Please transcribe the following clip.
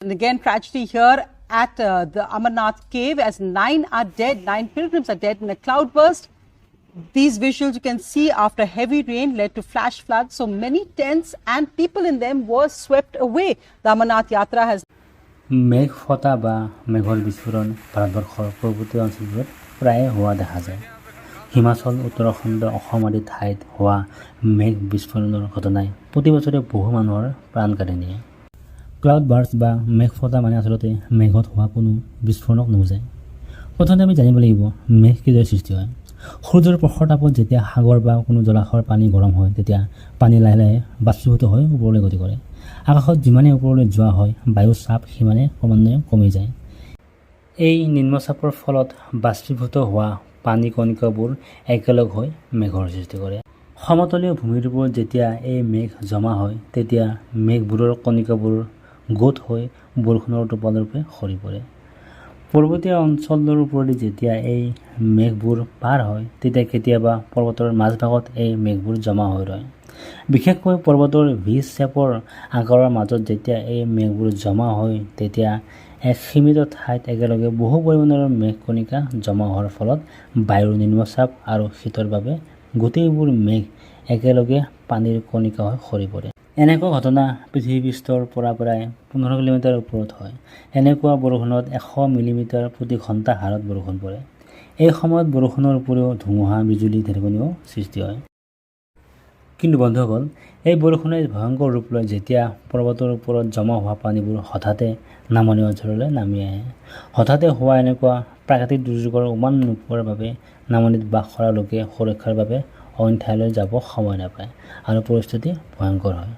And again, tragedy here at the Amarnath cave as 9 are dead, 9 pilgrims are dead in a cloudburst. These visuals you can see after heavy rain led to flash floods. So many tents and people in them were swept away. The Amarnath Yatra has মেঘ ফটা বা মেঘৰ বিস্ফোৰণ ভাৰতবৰ্ষৰ পূৰ্বৱৰ্তী অঞ্চলবোৰত প্ৰায়ে হোৱা দেখা যায়। হিমাচল, উত্তৰাখণ্ড, অসম আদি ঠাইত হোৱা মেঘ বিস্ফোৰণৰ ঘটনাই প্ৰতি বছৰে বহু মানুহৰ প্ৰাণ কাঢ়ি নিয়ে। ক্লাউড বাৰ্ষ্ট বা মেঘ ফটা মানে আচলতে মেঘত হোৱা কোনো বিস্ফোৰণক নুবুজায়। প্ৰথমতে আমি জানিব লাগিব মেঘ কিদৰে সৃষ্টি হয়। সূৰ্যৰ প্ৰখৰ তাপত যেতিয়া সাগৰ বা কোনো জলাশয়ৰ পানী গৰম হয় তেতিয়া পানী লাহে লাহে বাষ্পীভূত হৈ ওপৰলৈ গতি কৰে। আকাশত যিমানে ওপৰলৈ যোৱা হয় বায়ুৰ চাপ সিমানে ক্ৰমান্বয়ে কমি যায়। এই নিম্নচাপৰ ফলত বাষ্পীভূত হোৱা পানী কণিকাবোৰ একেলগ হৈ মেঘৰ সৃষ্টি কৰে। সমতলীয় ভূমিৰ ওপৰত যেতিয়া এই মেঘ জমা হয় তেতিয়া মেঘবোৰৰ কণিকাবোৰ গোট হৈ বৰষুণৰ টোপালৰূপে সৰি পৰে। পৰ্বতীয় অঞ্চলৰ ওপৰেদি যেতিয়া এই মেঘবোৰ পাৰ হয় তেতিয়া কেতিয়াবা পৰ্বতৰ মাজভাগত এই মেঘবোৰ জমা হৈ ৰয়। বিশেষকৈ পৰ্বতৰ ভিজ চেপৰ আকাৰৰ মাজত যেতিয়া এই মেঘবোৰ জমা হয় তেতিয়া এক সীমিত ঠাইত একেলগে বহু পৰিমাণৰ মেঘ কণিকা জমা হোৱাৰ ফলত বায়ুৰ নিম্নচাপ আৰু শীতৰ বাবে গোটেইবোৰ মেঘ একেলগে পানীৰ কণিকা হৈ সৰি পৰে। এনেকুৱা ঘটনা পৃথিৱীপৃষ্ঠৰ পৰা প্ৰায় 15 কিলোমিটাৰ ওপৰত হয়। এনেকুৱা বৰষুণত 100 মিলিমিটাৰ প্ৰতি ঘণ্টা হাৰত বৰষুণ পৰে। এই সময়ত বৰষুণৰ উপৰিও ধুমুহা, বিজুলী, ঢেৰেকনিও সৃষ্টি হয়। কিন্তু বন্ধুসকল, এই বৰষুণে ভয়ংকৰ ৰূপ লয় যেতিয়া পৰ্বতৰ ওপৰত জমা হোৱা পানীবোৰ হঠাতে নামনি অঞ্চললৈ নামি আহে। হঠাতে হোৱা এনেকুৱা প্ৰাকৃতিক দুৰ্যোগৰ উমান নোপোৱাৰ বাবে নামনিত বাস কৰা লোকে সুৰক্ষাৰ বাবে অইন ঠাইলৈ যাব সময় নাপায় আৰু পৰিস্থিতি ভয়ংকৰ হয়।